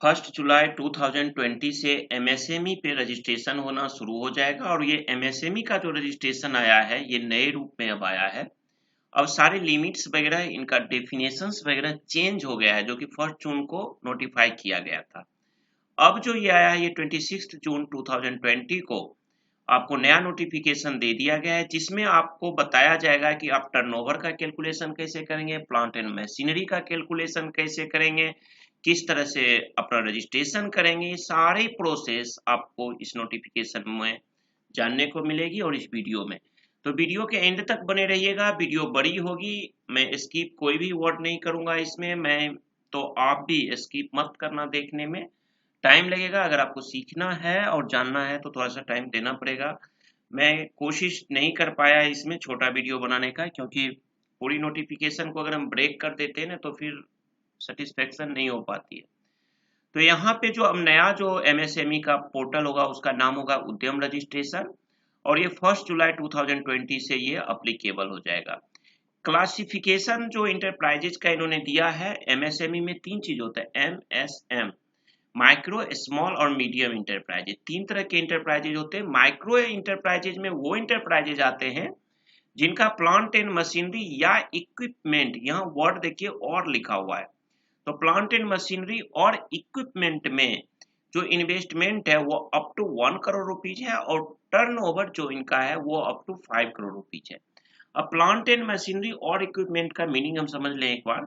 1 जुलाई 2020 से एमएसएमई पे रजिस्ट्रेशन होना शुरू हो जाएगा और ये एमएसएमई का जो रजिस्ट्रेशन आया है ये नए रूप में अब आया है। अब सारे लिमिट्स वगैरह इनका डेफिनेशंस वगैरह चेंज हो गया है जो कि 1 जून को नोटिफाई किया गया था। अब जो ये आया है ये 26 जून 2020 को आपको नया नोटिफिकेशन दे दिया गया है जिसमें आपको बताया जाएगा कि आप टर्नओवर का कैलकुलेशन कैसे करेंगे, प्लांट एंड मशीनरी का कैलकुलेशन कैसे करेंगे, किस तरह से अपना रजिस्ट्रेशन करेंगे। ये सारी प्रोसेस आपको इस नोटिफिकेशन में जानने को मिलेगी और इस वीडियो में। तो वीडियो के एंड तक बने रहिएगा। वीडियो बड़ी होगी, मैं स्किप कोई भी वर्ड नहीं करूंगा इसमें, तो आप भी स्किप मत करना, देखने में टाइम लगेगा। अगर आपको सीखना है और जानना है तो थोड़ा सा टाइम देना पड़ेगा। मैं कोशिश नहीं कर पाया इसमें छोटा वीडियो बनाने का, क्योंकि पूरी नोटिफिकेशन को अगर हम ब्रेक कर देते हैं ना तो फिर सेटिस्फेक्शन नहीं हो पाती है। तो यहाँ पे जो अब नया जो एमएसएमई का पोर्टल होगा उसका नाम होगा उद्यम रजिस्ट्रेशन और ये 1 जुलाई 2020 से ये अप्लीकेबल हो जाएगा। क्लासिफिकेशन जो इंटरप्राइजेज का इन्होंने दिया है, एमएसएमई में 3 चीज होता है, एमएसएम, माइक्रो, स्मॉल और मीडियम इंटरप्राइजेज। 3 तरह के इंटरप्राइजेज होते हैं। माइक्रो इंटरप्राइजेज में वो इंटरप्राइजेज आते हैं जिनका प्लांट एंड मशीनरी या इक्विपमेंट, यहाँ वर्ड देखिए और लिखा हुआ है, तो प्लांट एंड मशीनरी और इक्विपमेंट में जो इन्वेस्टमेंट है वो अप टू 1 करोड़ रुपीज है और टर्नओवर जो इनका है वो अप टू 5 करोड़ रुपीज है। अब प्लांट एंड मशीनरी और इक्विपमेंट का मीनिंग हम समझ लें एक बार।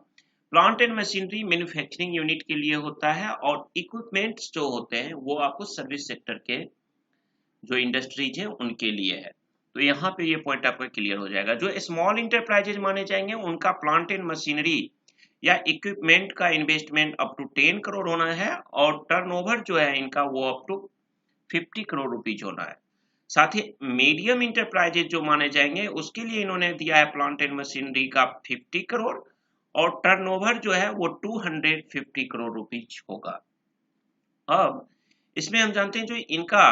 Plant and machinery manufacturing unit के लिए होता है और इक्विपमेंट्स जो होते हैं वो आपको सर्विस सेक्टर के जो इंडस्ट्रीज हैं उनके लिए है। तो यहाँ पे ये पॉइंट आपका क्लियर हो जाएगा। जो स्मॉल इंटरप्राइजेज माने जाएंगे उनका प्लांट एंड मशीनरी या इक्विपमेंट का इन्वेस्टमेंट अप टू 10 करोड़ होना है और टर्नओवर जो है इनका वो अप टू 50 करोड़ रुपीज होना है। साथ ही मीडियम इंटरप्राइजेज जो माने जाएंगे उसके लिए इन्होंने दिया है प्लांट एंड मशीनरी का 50 करोड़ और टर्नओवर जो है वो 250 करोड़ रुपीज होगा। अब इसमें हम जानते हैं जो इनका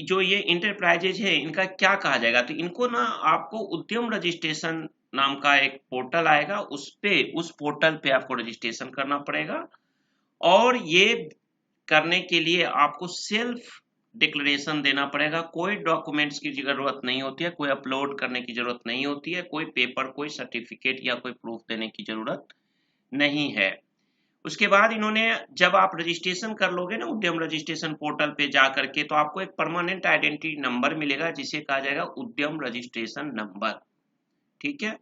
जो ये इंटरप्राइजेज है इनका क्या कहा जाएगा, तो इनको ना आपको उद्यम रजिस्ट्रेशन नाम का एक पोर्टल आएगा, उस पोर्टल पे आपको रजिस्ट्रेशन करना पड़ेगा और ये करने के लिए आपको सेल्फ डिक्लेरेशन देना पड़ेगा। कोई डॉक्यूमेंट्स की जरूरत नहीं होती है, कोई अपलोड करने की जरूरत नहीं होती है, कोई पेपर, कोई सर्टिफिकेट या कोई प्रूफ देने की जरूरत नहीं है। उसके बाद इन्होंने, जब आप रजिस्ट्रेशन कर लोगे ना उद्यम रजिस्ट्रेशन पोर्टल पे जा करके, तो आपको एक परमानेंट आइडेंटिटी नंबर मिलेगा जिसे कहा जाएगा उद्यम रजिस्ट्रेशन नंबर, ठीक है।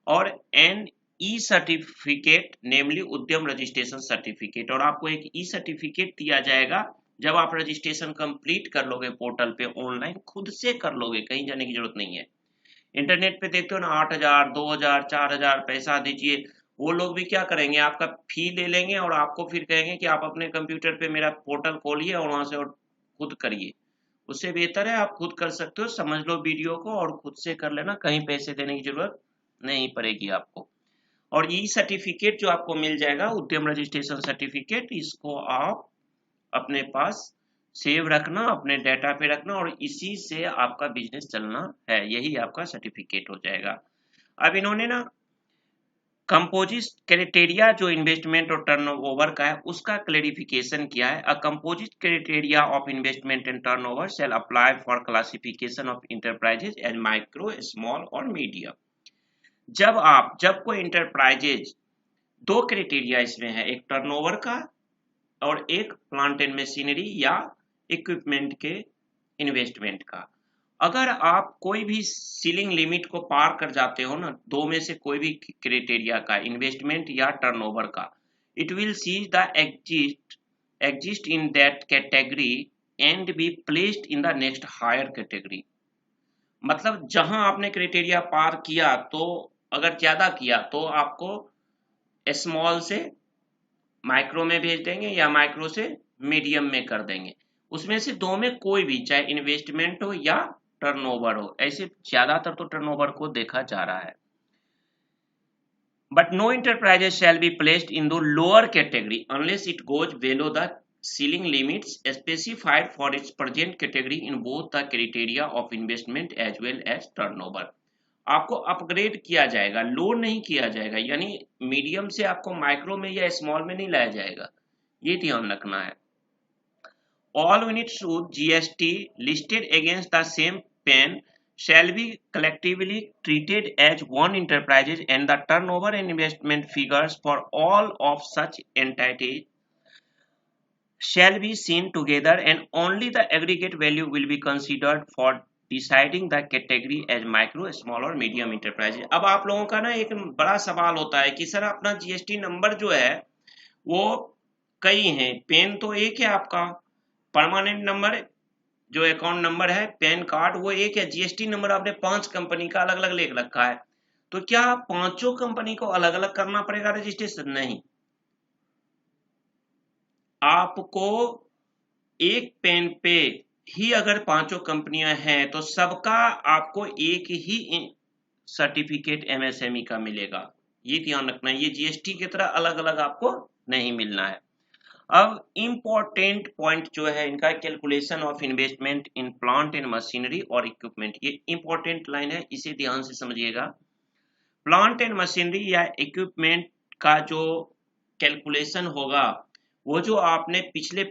और एन ई सर्टिफिकेट, नेमली उद्यम रजिस्ट्रेशन सर्टिफिकेट, और आपको एक ई सर्टिफिकेट दिया जाएगा जब आप रजिस्ट्रेशन कंप्लीट कर लोगे पोर्टल पे, ऑनलाइन खुद से कर लोगे, कहीं जाने की जरूरत नहीं है। इंटरनेट पे देखते हो ना 8,000, 2,000, 4,000 पैसा दीजिए, वो लोग भी क्या करेंगे, आपका फी ले लेंगे और आपको फिर कहेंगे कि आप अपने कंप्यूटर पे मेरा पोर्टल खोलिए और वहां से और खुद करिए। उससे बेहतर है आप खुद कर सकते हो, समझ लो वीडियो को और खुद से कर लेना, कहीं पैसे देने की जरूरत नहीं पड़ेगी आपको। और ई सर्टिफिकेट जो आपको मिल जाएगा उद्यम रजिस्ट्रेशन सर्टिफिकेट, इसको आप अपने पास सेव रखना, अपने डाटा पे रखना और इसी से आपका बिजनेस चलना है, यही आपका सर्टिफिकेट हो जाएगा। अब इन्होंने ना कंपोजिट क्राइटेरिया जो इन्वेस्टमेंट और टर्नओवर का है उसका क्लेरिफिकेशन किया है। A composite criteria of investment and turnover shall apply for classification of enterprises as micro, small और मीडियम। जब कोई इंटरप्राइजेज, 2 क्राइटेरिया इसमें है, एक टर्नओवर का और एक प्लांट एंड मशीनरी या इक्विपमेंट के इन्वेस्टमेंट का। अगर आप कोई भी सीलिंग लिमिट को पार कर जाते हो ना, 2 में से कोई भी क्राइटेरिया का, इन्वेस्टमेंट या टर्नओवर का, it will cease the exist in that category and be placed in the next higher category. मतलब जहां आपने क्राइटेरिया पार किया, तो अगर ज्यादा किया तो आपको स्मॉल से माइक्रो में भेज देंगे या माइक्रो से मीडियम में कर देंगे। उसमें से 2 में कोई भी, चाहे इन्वेस्टमेंट हो या टर्नओवर हो, ऐसे ज्यादातर तो टर्नओवर को देखा जा रहा है। But no enterprises shall be placed in the lower category unless it goes below the ceiling limits specified for its present category in both the criteria of investment as well as turnover। आपको upgrade किया जाएगा, load नहीं किया जाएगा, यानी medium से आपको micro में या स्मॉल में नहीं लाया जाएगा, ये ध्यान रखना है। All units with GST listed against the same pen shall be collectively treated as one enterprise, and the turnover and investment figures for all of such entities shall be seen together, and only the aggregate value will be considered for deciding the category as micro, small और medium enterprise। अब आप लोगों का ना एक बड़ा सवाल होता है कि सर अपना जीएसटी नंबर जो है वो कई हैं, पेन तो एक है आपका, परमानेंट नंबर जो अकाउंट नंबर है, पैन कार्ड वो एक है, जीएसटी नंबर आपने 5 कंपनी का अलग अलग लिख रखा है, तो क्या पांचों कंपनी को अलग अलग करना पड़ेगा रजिस्ट्रेशन? नहीं, आपको एक पेन पे ही अगर पांचों कंपनियां हैं तो सबका आपको एक ही सर्टिफिकेट एमएसएमई का मिलेगा, ये ध्यान रखना है। ये जीएसटी की तरह अलग अलग आपको नहीं मिलना है। अब इम्पोर्टेंट पॉइंट जो है इनका, calculation of investment in plant and machinery और इक्विपमेंट, ये इंपॉर्टेंट लाइन है, इसे ध्यान से समझिएगा। प्लांट एंड मशीनरी या इक्विपमेंट का जो कैलकुलेशन होगा वो जो आपने पिछले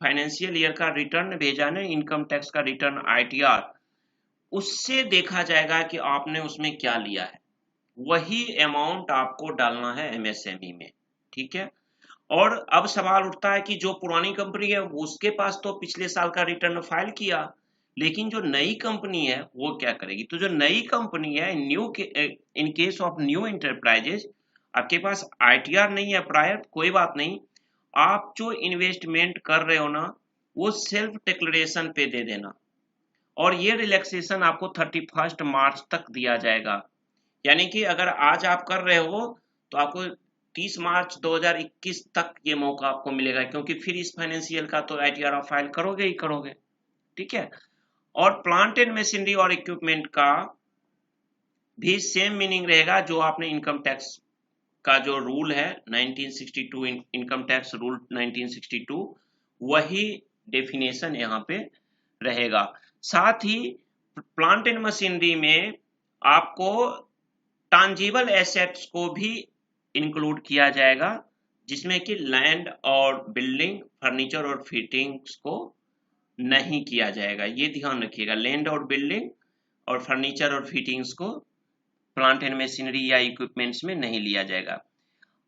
फाइनेंशियल ईयर का रिटर्न भेजा ना, इनकम टैक्स का रिटर्न आईटीआर, उससे देखा जाएगा कि आपने उसमें क्या लिया है, वही अमाउंट आपको डालना है एमएसएमई में, ठीक है। और अब सवाल उठता है कि जो पुरानी कंपनी है उसके पास तो पिछले साल का रिटर्न फाइल किया, लेकिन जो नई कंपनी है वो क्या करेगी? तो जो नई कंपनी है, in case of new enterprises, आपके पास आईटीआर नहीं है प्रायर, कोई बात नहीं, आप जो इन्वेस्टमेंट कर रहे हो ना वो सेल्फ डिक्लेरेशन पे दे देना, और ये रिलैक्सेशन आपको 31 मार्च तक दिया जाएगा। यानी कि अगर आज आप कर रहे हो तो आपको 30 मार्च 2021 तक ये मौका आपको मिलेगा, क्योंकि फिर इस फाइनेंशियल का तो आईटीआर आप फाइल करोगे ही करोगे, ठीक है। और प्लांट एंड मशीनरी और इक्विपमेंट का भी सेम मीनिंग रहेगा, जो आपने इनकम टैक्स का जो रूल है 1962, इनकम टैक्स रूल 1962, वही डेफिनेशन यहाँ पे रहेगा। साथ ही प्लांट एंड मशीनरी में आपको टांजिबल एसेट्स को भी इंक्लूड किया जाएगा, जिसमें कि लैंड और बिल्डिंग, फर्नीचर और फिटिंग्स को नहीं किया जाएगा, ये ध्यान रखिएगा। लैंड और बिल्डिंग और फर्नीचर और फिटिंग्स को प्लांट एंड मशीनरी या इक्विपमेंट्स में नहीं लिया जाएगा।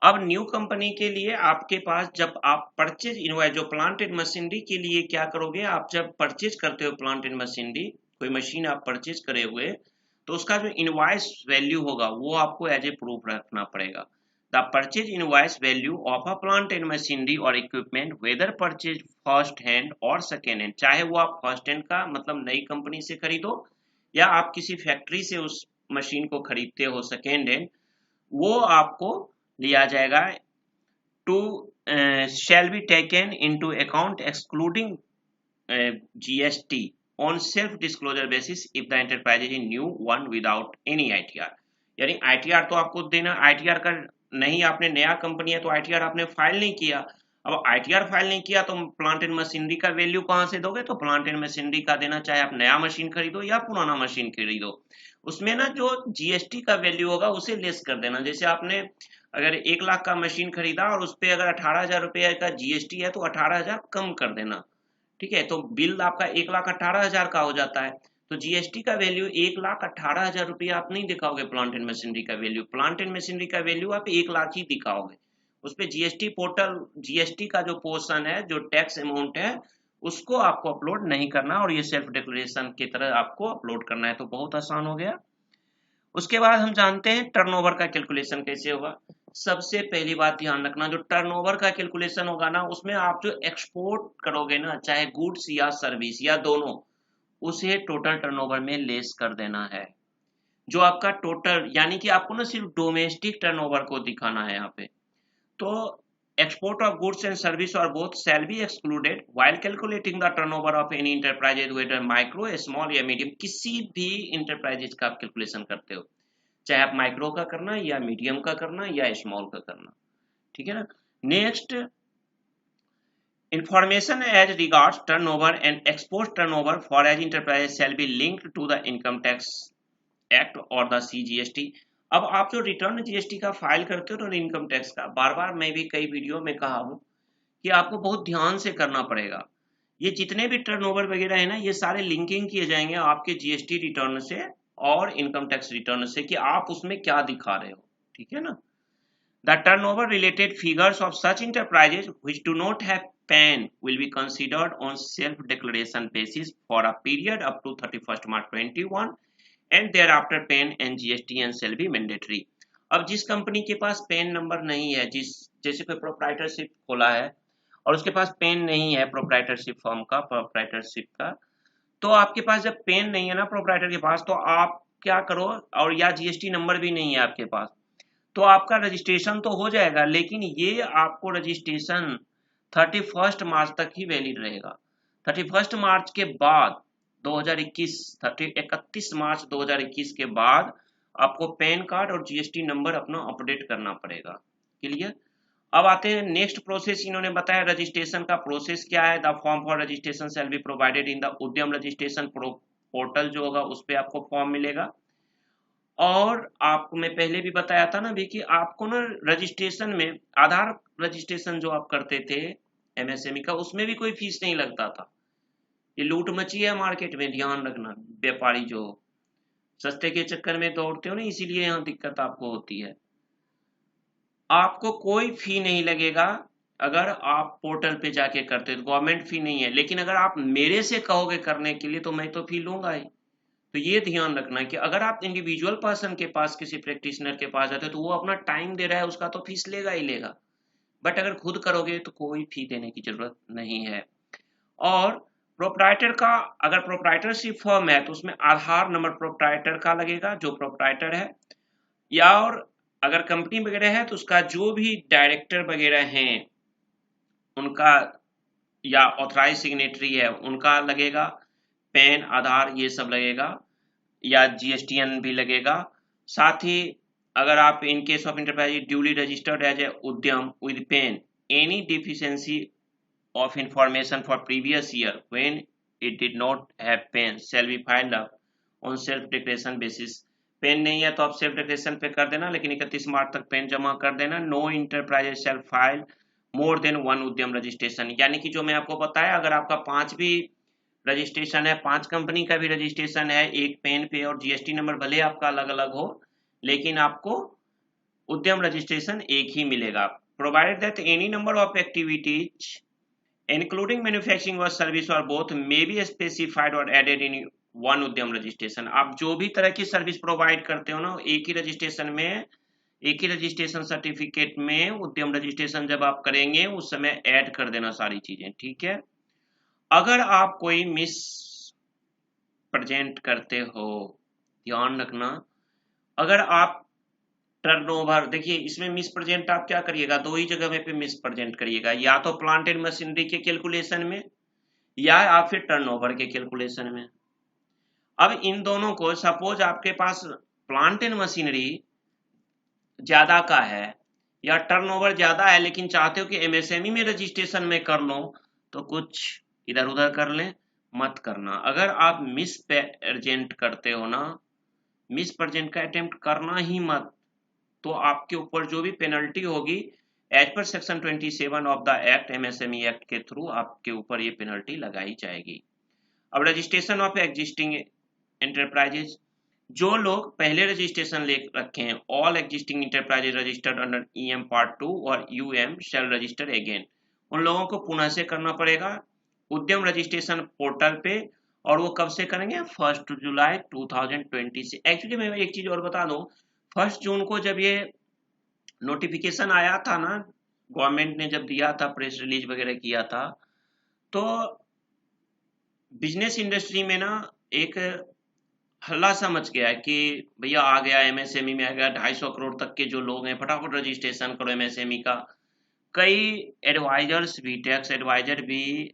अब न्यू कंपनी के लिए आपके पास जब आप परचेज इनवॉइस, जो प्लांट एंड मशीनरी के लिए क्या करोगे, आप जब परचेज करते हो प्लांट एंड मशीनरी, कोई मशीन आप परचेज करे हुए, तो उसका जो इनवॉइस वैल्यू होगा वो आपको एज ए प्रूफ रखना पड़ेगा। The purchase invoice value of a plant and machinery और equipment whether purchase first hand और सेकेंड हैंड, चाहे वो आप फर्स्ट हैंड का मतलब नई कंपनी से खरीदो या आप किसी फैक्ट्री से उस मशीन को खरीदते हो सेकेंड हैंड, वो आपको लिया जाएगा। To shall be taken into account excluding GST on self disclosure basis if the enterprise is new one without any ITR। यानी ITR तो आपको देना, ITR का नहीं, आपने नया कंपनी है तो ITR आपने फाइल नहीं किया। अब ITR फाइल नहीं किया तो प्लांट एंड मशीनरी का वैल्यू कहां से दोगे? तो प्लांट एंड मशीनरी का देना, चाहे आप नया मशीन खरीदो या पुराना मशीन खरीदो, उसमें ना जो GST का वैल्यू होगा उसे लेस कर देना। जैसे आपने अगर 1 लाख का मशीन खरीदा और उस पर अगर 18,000 रुपये का GST है तो 18,000 कम कर देना, ठीक है। तो बिल आपका 1,18,000 का हो जाता है, तो जीएसटी का वैल्यू 1,18,000 रुपया आप नहीं दिखाओगे प्लांट एंड मशीनरी का वैल्यू, प्लांट एंड मशीनरी का वैल्यू आप 1 लाख ही दिखाओगे। उस पर जीएसटी पोर्टल, जीएसटी का जो पोर्शन है, जो टैक्स अमाउंट है, उसको आपको अपलोड नहीं करना, और ये सेल्फ डिक्लेरेशन की तरह आपको अपलोड करना है, तो बहुत आसान हो गया। उसके बाद हम जानते हैं टर्नओवर का कैलकुलेशन कैसे होगा। सबसे पहली बात ध्यान रखना, जो टर्नओवर का कैलकुलेशन होगा ना, उसमें आप जो एक्सपोर्ट करोगे ना, चाहे गुड्स या सर्विस या दोनों, उसे टोटल टर्नओवर में लेस कर देना है। जो आपका टोटल, यानी कि आपको ना सिर्फ डोमेस्टिक टर्नओवर को दिखाना है यहाँ पे। तो export of goods and service or both shall be excluded while calculating the turnover of any enterprises, whether micro, small या medium, किसी भी enterprises का आप कैलकुलेशन करते हो, चाहे आप माइक्रो का करना या मीडियम का करना या स्मॉल का करना, ठीक है ना। Next, information as regards turnover and export turnover for as enterprise shall be linked to the income tax act और द CGST। अब आप जो रिटर्न GST का फाइल करते हो ना इनकम टैक्स का, बार बार मैं भी कई वीडियो में कहा हूँ कि आपको बहुत ध्यान से करना पड़ेगा। ये जितने भी टर्नओवर वगैरह है ना, ये सारे लिंकिंग किए जाएंगे आपके GST रिटर्न से और इनकम टैक्स रिटर्न से कि आप उसमें क्या दिखा रहे हो, ठीक है ना। The turnover related figures of such enterprises which do not have PAN will be considered on self-declaration basis for a period up to 31st March 21 and thereafter PAN and GST and shall be mandatory। अब जिस company के पास pan number नहीं है, जैसे कोई proprietorship खोला है और उसके पास पेन नहीं है प्रोप्राइटरशिप फर्म का, प्रोप्राइटरशिप का, तो आपके पास जब पेन नहीं है ना प्रोप्राइटर के पास, तो आप क्या करो, और या GST नंबर भी नहीं है आपके पास, तो आपका रजिस्ट्रेशन तो हो जाएगा, लेकिन ये आपको रजिस्ट्रेशन 31 मार्च तक ही वैलिड रहेगा। 31 मार्च के बाद 2021 31 मार्च 2021 के बाद आपको पैन कार्ड और GST नंबर अपना अपडेट करना पड़ेगा। क्लियर। अब आते हैं नेक्स्ट प्रोसेस, इन्होंने बताया रजिस्ट्रेशन का प्रोसेस क्या है। The form for registration shall be provided in the Udyam registration portal जो होगा उस पर आपको फॉर्म मिलेगा। और आपको मैं पहले भी बताया था ना भी कि आपको ना रजिस्ट्रेशन में आधार रजिस्ट्रेशन जो आप करते थे MSME का, उसमें भी कोई फीस नहीं लगता था। ये लूट मची है मार्केट में, ध्यान रखना। व्यापारी जो सस्ते के चक्कर में दौड़ते हो ना, इसीलिए यहाँ दिक्कत आपको होती है। आपको कोई फी नहीं लगेगा अगर आप पोर्टल पे जाके करते हो, गवर्नमेंट फी नहीं है। लेकिन अगर आप मेरे से कहोगे करने के लिए तो मैं तो फी लूंगा ही। तो ये ध्यान रखना कि अगर आप इंडिविजुअल पर्सन के पास किसी प्रैक्टिशनर के पास जाते हो तो वो अपना टाइम दे रहा है, उसका तो फीस लेगा ही लेगा। बट अगर खुद करोगे तो कोई फी देने की जरूरत नहीं है। और प्रोप्राइटर का, अगर प्रोप्राइटरशिप फर्म है तो उसमें आधार नंबर प्रोप्राइटर का लगेगा, जो प्रोप्राइटर है, या और अगर कंपनी वगैरह है तो उसका जो भी डायरेक्टर वगैरह हैं उनका या ऑथराइज सिग्नेटरी है उनका लगेगा, पैन आधार ये सब लगेगा, या GSTN भी लगेगा। साथ ही अगर आप in case of enterprise duly registered as a Udyam with PAN, any deficiency of information for previous year when it did not have PAN shall be filed up on self declaration basis। PAN नहीं है तो आप self declaration पे कर देना, लेकिन 31 मार्च तक pen जमा कर देना। नो इंटरप्राइज शैल फाइल मोर देन 1 उद्यम रजिस्ट्रेशन, यानी कि जो मैं आपको बताया, अगर आपका 5 भी रजिस्ट्रेशन है, 5 कंपनी का भी रजिस्ट्रेशन है, एक पेन पे और GST नंबर भले आपका अलग अलग हो, लेकिन आपको उद्यम रजिस्ट्रेशन एक ही मिलेगा। Provided that any number of activities including manufacturing or service or both may be specified or added in one उद्यम रजिस्ट्रेशन। आप जो भी तरह की सर्विस प्रोवाइड करते हो ना, एक ही रजिस्ट्रेशन में, एक ही रजिस्ट्रेशन सर्टिफिकेट में उद्यम रजिस्ट्रेशन जब आप करेंगे उस समय ऐड कर देना सारी चीजें, ठीक है। अगर आप कोई मिस प्रेजेंट करते हो, ध्यान रखना, अगर आप टर्नओवर, देखिए इसमें मिस प्रेजेंट आप क्या करिएगा, दो ही जगह पे मिस प्रेजेंट करिएगा, या तो प्लांट एंड मशीनरी के कैलकुलेशन में या आप फिर टर्नओवर के कैलकुलेशन में। अब इन दोनों को, सपोज आपके पास प्लांट एंड मशीनरी ज्यादा का है या टर्नओवर ज्यादा है, लेकिन चाहते हो कि MSME में रजिस्ट्रेशन में कर लो, तो कुछ इधर उधर कर लें, मत करना। अगर आप मिस प्रेजेंट करते हो ना, मिस प्रेजेंट का अटेम्प्ट करना ही मत, तो आपके ऊपर जो भी पेनल्टी होगी as per section 27 of the act, MSME act के थ्रू आपके ऊपर ये पेनल्टी लगाई जाएगी। अब रजिस्ट्रेशन ऑफ एग्जिस्टिंग एंटरप्राइजेज, जो लोग पहले रजिस्ट्रेशन ले रखे हैं, all existing enterprises registered under EM part 2 और UM शैल रजिस्टर अगेन, उन लोगों को पुनः से करना पड़ेगा उद्यम रजिस्ट्रेशन पोर्टल पे। और वो कब से करेंगे, 1 जुलाई 2020 से। एक्चुअली मैं एक चीज और बता दूं, 1 जून को जब ये नोटिफिकेशन आया था ना, गवर्नमेंट ने जब दिया था, प्रेस रिलीज वगैरह किया था, तो बिजनेस इंडस्ट्री में ना एक हल्ला सा मच गया है कि भैया आ गया, MSME में आ गया, 250 करोड़ तक के जो लोग हैं फटाफट रजिस्ट्रेशन करो MSME का। कई एडवाइजर्स भी, टैक्स एडवाइजर भी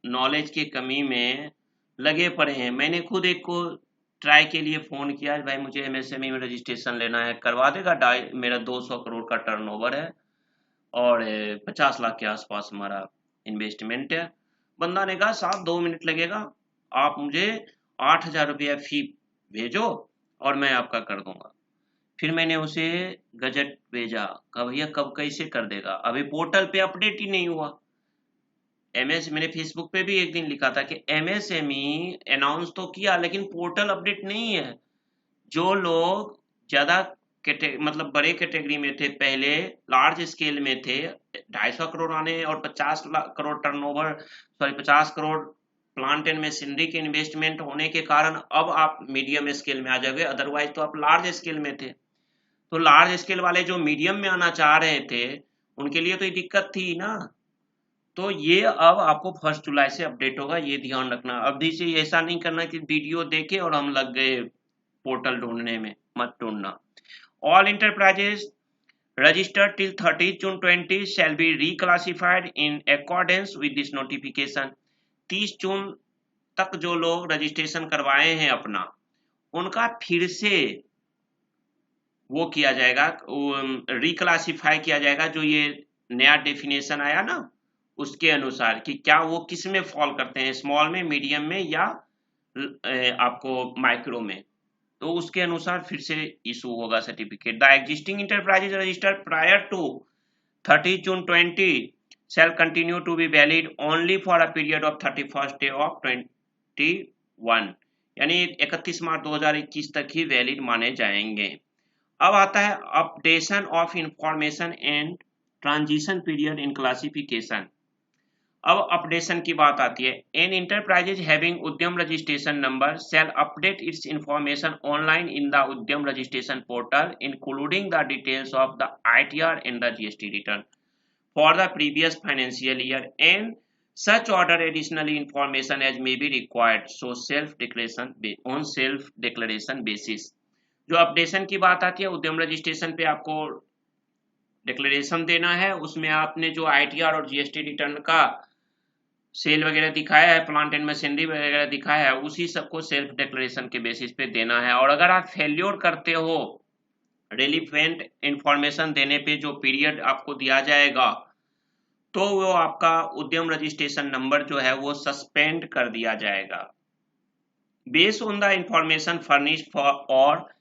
नॉलेज की कमी में लगे पड़े हैं। मैंने खुद एक को ट्राई के लिए फोन किया, भाई मुझे MSME में रजिस्ट्रेशन लेना है, करवा देगा, मेरा 200 करोड़ का टर्नओवर है और 50 लाख के आसपास हमारा इन्वेस्टमेंट है। बंदा ने कहा साहब 2 मिनट लगेगा, आप मुझे 8,000 रुपया फी भेजो और मैं आपका कर दूंगा। फिर मैंने उसे गजट भेजा, कहा भैया कब कैसे कर देगा, अभी पोर्टल पे अपडेट ही नहीं हुआ। एमएस मैंने फेसबुक पे भी एक दिन लिखा था कि एमएसएमई अनाउंस तो किया लेकिन पोर्टल अपडेट नहीं है। जो लोग ज्यादा मतलब बड़े कैटेगरी में थे, पहले लार्ज स्केल में थे, 250 करोड़ आने और 50 crore turnover, sorry 50 crore plant and machinery के इन्वेस्टमेंट होने के कारण अब आप मीडियम स्केल में आ जाओगे, अदरवाइज तो आप लार्ज स्केल में थे। तो लार्ज स्केल वाले जो मीडियम में आना चाह रहे थे उनके लिए तो ये दिक्कत थी ना। तो ये अब आपको 1 जुलाई से अपडेट होगा, ये ध्यान रखना। अभी से ऐसा नहीं करना कि वीडियो देखे और हम लग गए पोर्टल ढूंढने में, मत ढूंढना। All enterprises registered till 30 June 20 shall be reclassified in accordance with this notification। 30 जून तक जो लोग रजिस्ट्रेशन करवाए हैं अपना, उनका फिर से वो किया जाएगा, रिक्लासिफाई किया जाएगा। जो ये नया डेफिनेशन आया ना उसके अनुसार कि क्या वो किस में फॉल करते हैं, स्मॉल में, मीडियम में या आपको माइक्रो में, तो उसके अनुसार फिर से इशू होगा certificate. The existing enterprises registered prior to 30 June 20 shall continue to be valid only for a period of 31st day of 21, यानी 31 मार्च 2021 तक ही वैलिड माने जाएंगे। अब आता है updation of information and transition period in classification. अब अपडेशन की बात आती है। An enterprises having Udyam registration number shall update its information online in the Udyam registration portal including the details of the ITR and the GST return for the previous financial year and such order additional information as may be required so self declaration on self declaration basis। जो updation की बात आती है, उद्यम registration पे आपको declaration देना है, उसमें आपने जो आईटीआर और जीएसटी रिटर्न का सेल वगैरह दिखाया है, प्लांट एंड मशीनरी वगैरह दिखाया है, उसी सबको सेल्फ डिक्लेरेशन के बेसिस पे देना है। और अगर आप फेल्योर करते हो रेलिवेंट इंफॉर्मेशन देने पे, जो पीरियड आपको दिया जाएगा, तो वो आपका उद्यम रजिस्ट्रेशन नंबर जो है वो सस्पेंड कर दिया जाएगा। Based on the information furnished for और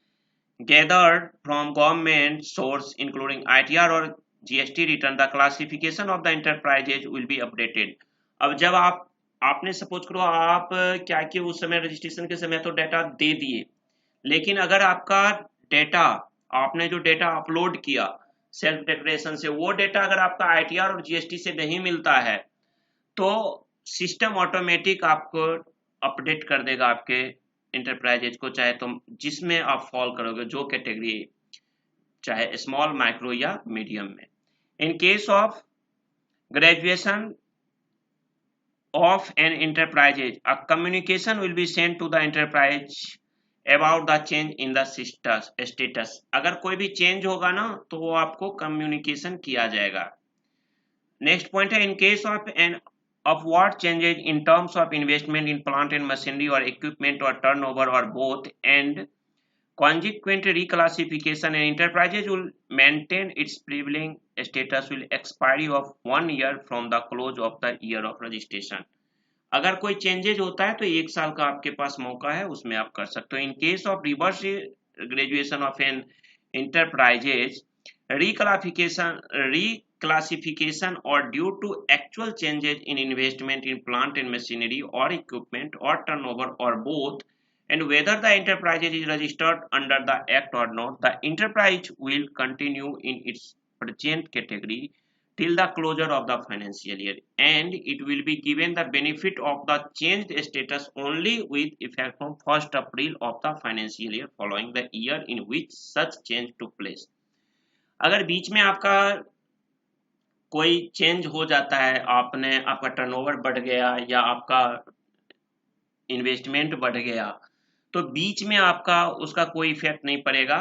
gathered from government source including ITR or GST return, the classification of the enterprises will be updated। अब जब आपने सपोज करो आप क्या कि उस समय रजिस्ट्रेशन के समय तो डेटा दे दिए, लेकिन अगर आपका डेटा, आपने जो डेटा अपलोड किया सेल्फ डिक्लेरेशन से, वो डेटा अगर आपका ITR और GST से नहीं मिलता है, तो सिस्टम ऑटोमेटिक आपको अपडेट कर देगा आपके इंटरप्राइजेज को, चाहे तुम जिसमें आप फॉल करोगे, जो कैटेगरी, चाहे स्मॉल, माइक्रो या मीडियम में। In case of graduation of an enterprises a communication will be send to the enterprise about the change in the status. अगर कोई भी चेंज होगा ना तो वो आपको कम्युनिकेशन किया जाएगा। नेक्स्ट पॉइंट है, in case of an upward changes in terms of investment in plant and machinery or equipment or turnover or both and consequent reclassification, and enterprises will maintain its prevailing status will expiry of 1 year from the close of the year of registration। अगर कोई changes होता है तो 1 साल का आपके पास मौका है, उसमें आप कर सकते हो। In case of reverse graduation of an enterprises reclassification or due to actual changes in investment in plant and machinery or equipment or turnover or both, and whether the enterprise is registered under the act or not, the enterprise will continue in its present category till the closure of the financial year, and it will be given the benefit of the changed status only with effect from 1st April of the financial year following the year in which such change took place। अगर बीच में आपका कोई change हो जाता है, आपका turnover बढ़ गया या आपका इन्वेस्टमेंट बढ़ गया, तो बीच में आपका उसका कोई इफेक्ट नहीं पड़ेगा।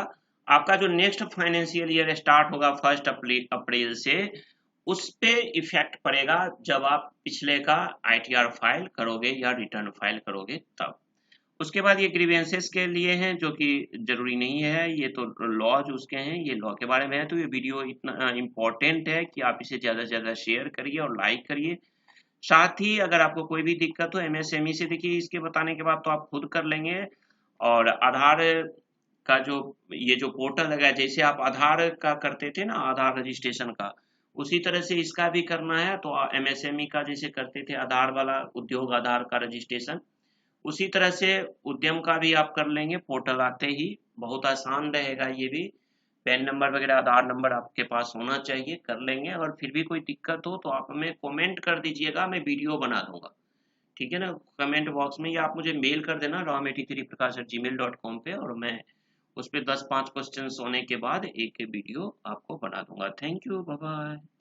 आपका जो नेक्स्ट फाइनेंशियल ईयर स्टार्ट होगा 1 अप्रैल से, उस पे इफेक्ट पड़ेगा जब आप पिछले का आईटीआर फाइल करोगे या रिटर्न फाइल करोगे तब। उसके बाद ये ग्रीवेंसेस के लिए हैं, जो कि जरूरी नहीं है, ये तो लॉज उसके हैं, ये लॉ के बारे में है। तो ये वीडियो इतना इम्पोर्टेंट है कि आप इसे ज़्यादा से ज़्यादा शेयर करिए और लाइक करिए। साथ ही अगर आपको कोई भी दिक्कत हो एमएसएमई से, देखिए इसके बताने के बाद तो आप खुद कर लेंगे। और आधार का जो ये जो पोर्टल लगा है, जैसे आप आधार का करते थे ना, आधार रजिस्ट्रेशन का, उसी तरह से इसका भी करना है। तो एमएसएमई का जैसे करते थे आधार वाला, उद्योग आधार का रजिस्ट्रेशन, उसी तरह से उद्यम का भी आप कर लेंगे पोर्टल आते ही। बहुत आसान रहेगा ये भी। पैन नंबर वगैरह, आधार नंबर आपके पास होना चाहिए, कर लेंगे। अगर फिर भी कोई दिक्कत हो तो आप हमें कमेंट कर दीजिएगा, मैं वीडियो बना दूंगा, ठीक है ना, कमेंट बॉक्स में, या आप मुझे मेल कर देना rom83prakash@gmail.com पे, और मैं उस पे 10-5 क्वेश्चन होने के बाद एक वीडियो आपको बना दूंगा। Thank you, bye bye.